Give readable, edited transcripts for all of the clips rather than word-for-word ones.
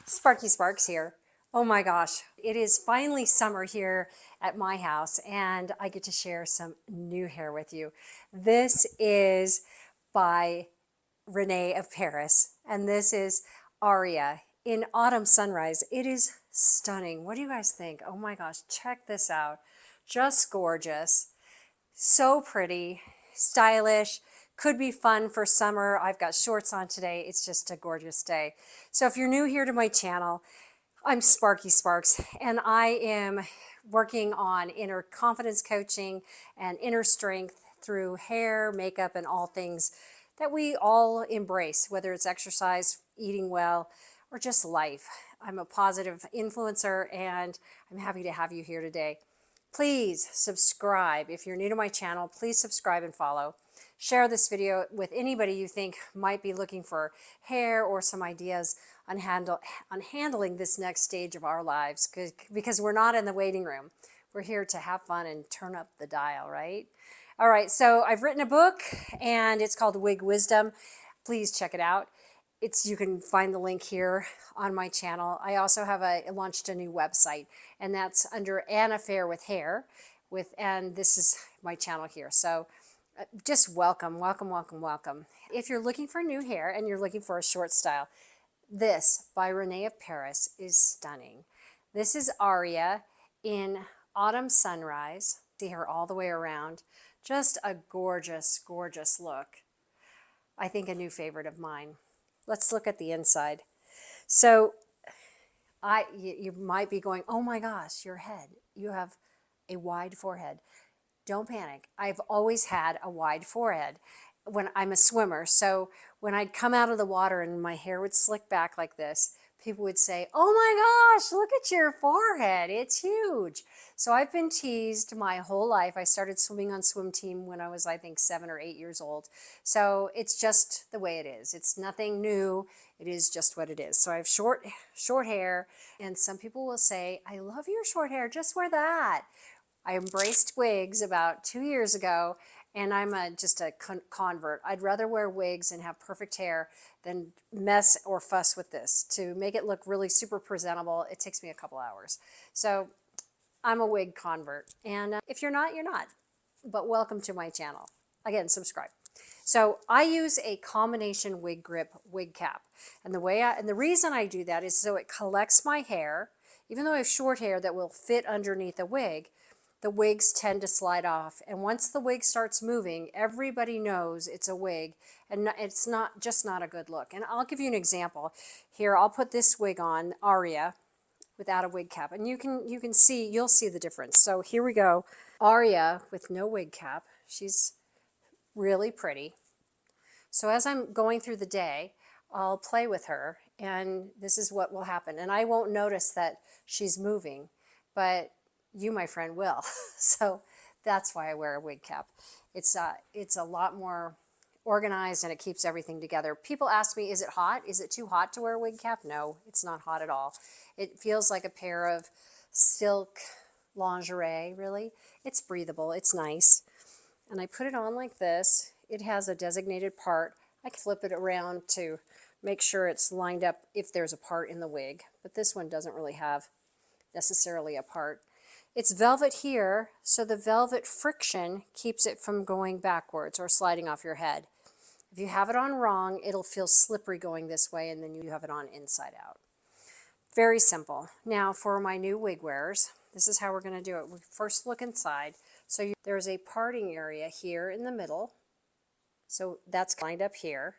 Sparky Sparks here. Oh my gosh, it is finally summer here at my house and I get to share some new hair with you. This is by Rene of Paris and this is Aria in Autumn Sunrise. It is stunning. What do you guys think? Oh my gosh, check this out. Just gorgeous. So pretty, stylish, could be fun for summer. I've got shorts on today. It's just a gorgeous day. So if you're new here to my channel, I'm Sparky Sparks and I am working on inner confidence coaching and inner strength through hair, makeup, and all things that we all embrace, whether it's exercise, eating well, or just life. I'm a positive influencer and I'm happy to have you here today. Please subscribe. If you're new to my channel, please subscribe and follow. Share this video with anybody you think might be looking for hair or some ideas on handling this next stage of our lives, because we're not in the waiting room. We're here to have fun and turn up the dial, right? All right, so I've written a book and it's called Wig Wisdom. Please check it out. You can find the link here on my channel. I also have launched a new website, and that's under An Affair with Hair, and this is my channel here. So just welcome, welcome, welcome, welcome. If you're looking for new hair and you're looking for a short style, this by Rene of Paris is stunning. This is Aria in Autumn Sunrise. See her all the way around. Just a gorgeous, gorgeous look. I think a new favorite of mine. Let's look at the inside. So you might be going, oh my gosh, your head. You have a wide forehead. Don't panic. I've always had a wide forehead when I'm a swimmer. So when I'd come out of the water and my hair would slick back like this, people would say, oh my gosh, look at your forehead. It's huge. So I've been teased my whole life. I started swimming on swim team when I was, I think, 7 or 8 years old. So it's just the way it is. It's nothing new. It is just what it is. So I have short hair, and some people will say, I love your short hair. Just wear that. I embraced wigs about 2 years ago, and I'm just a convert. I'd rather wear wigs and have perfect hair than mess or fuss with this. To make it look really super presentable, it takes me a couple hours. So I'm a wig convert. And if you're not, you're not. But welcome to my channel. Again, subscribe. So I use a combination wig grip wig cap. And the reason I do that is so it collects my hair. Even though I have short hair that will fit underneath a wig, the wigs tend to slide off. And once the wig starts moving, everybody knows it's a wig, and it's not a good look. And I'll give you an example. Here, I'll put this wig on, Aria, without a wig cap. And you'll see the difference. So here we go. Aria with no wig cap. She's really pretty. So as I'm going through the day, I'll play with her, and this is what will happen. And I won't notice that she's moving, but you, my friend, will. So that's why I wear a wig cap. It's a lot more organized and it keeps everything together. People ask me, is it hot? Is it too hot to wear a wig cap? No, it's not hot at all. It feels like a pair of silk lingerie, really. It's breathable, it's nice. And I put it on like this. It has a designated part. I can flip it around to make sure it's lined up if there's a part in the wig, but this one doesn't really have necessarily a part. It's velvet here, so the velvet friction keeps it from going backwards or sliding off your head. If you have it on wrong, it'll feel slippery going this way, and then you have it on inside out. Very simple. Now for my new wig wearers, this is how we're going to do it. We first look inside. So there's a parting area here in the middle. So that's lined up here.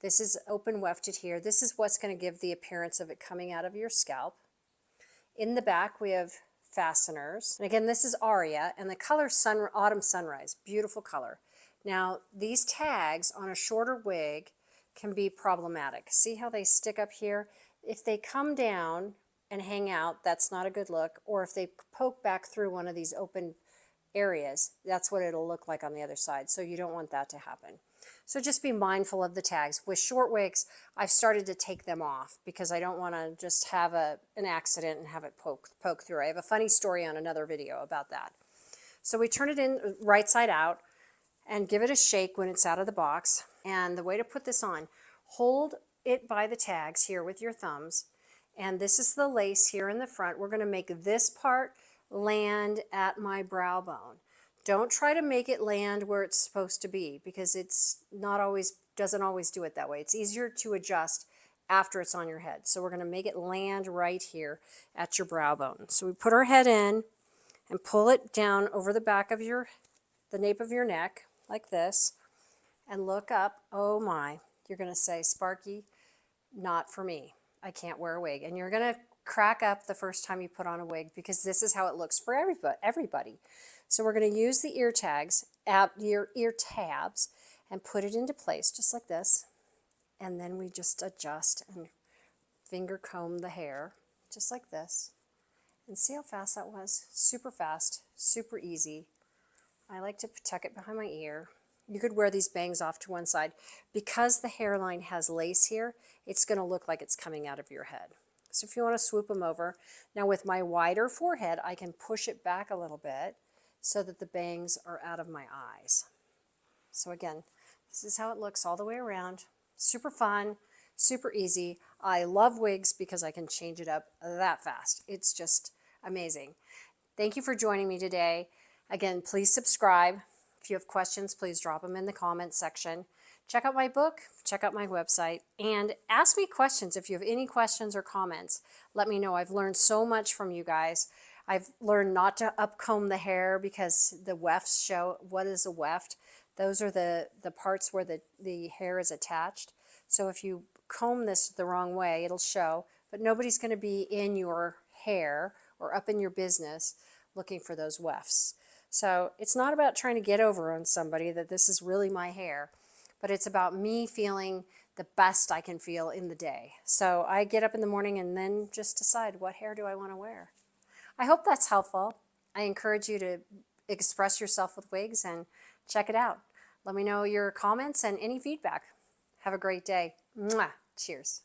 This is open wefted here. This is what's going to give the appearance of it coming out of your scalp. In the back, we have fasteners. And again, this is Aria, and the color Autumn Sunrise, beautiful color. Now, these tags on a shorter wig can be problematic. See how they stick up here? If they come down and hang out, that's not a good look. Or if they poke back through one of these open areas, that's what it'll look like on the other side. So you don't want that to happen. So just be mindful of the tags. With short wigs, I've started to take them off because I don't want to just have an accident and have it poke through. I have a funny story on another video about that. So we turn it in right side out and give it a shake when it's out of the box. And the way to put this on, hold it by the tags here with your thumbs And this is the lace here in the front. We're going to make this part land at my brow bone. Don't try to make it land where it's supposed to be, because it's not always, doesn't always do it that way. It's easier to adjust after it's on your head. So we're going to make it land right here at your brow bone. So we put our head in and pull it down over the back of the nape of your neck like this, and look up. Oh my, you're going to say, Sparky, not for me. I can't wear a wig. And you're going to crack up the first time you put on a wig, because this is how it looks for everybody. So we're going to use the ear tabs and put it into place just like this. And then we just adjust and finger comb the hair just like this. And see how fast that was? Super fast, super easy. I like to tuck it behind my ear. You could wear these bangs off to one side. Because the hairline has lace here, it's going to look like it's coming out of your head. So if you want to swoop them over. Now with my wider forehead, I can push it back a little bit so that the bangs are out of my eyes. So again, this is how it looks all the way around. Super fun, super easy. I love wigs because I can change it up that fast. It's just amazing. Thank you for joining me today. Again, please subscribe. If you have questions, please drop them in the comments section. Check out my book, check out my website, and ask me questions. If you have any questions or comments, let me know. I've learned so much from you guys. I've learned not to upcomb the hair because the wefts show. What is a weft? Those are the parts where the hair is attached. So if you comb this the wrong way, it'll show, but nobody's going to be in your hair or up in your business looking for those wefts. So it's not about trying to get over on somebody that this is really my hair, but it's about me feeling the best I can feel in the day. So I get up in the morning and then just decide, what hair do I want to wear? I hope that's helpful. I encourage you to express yourself with wigs and check it out. Let me know your comments and any feedback. Have a great day. Mwah. Cheers.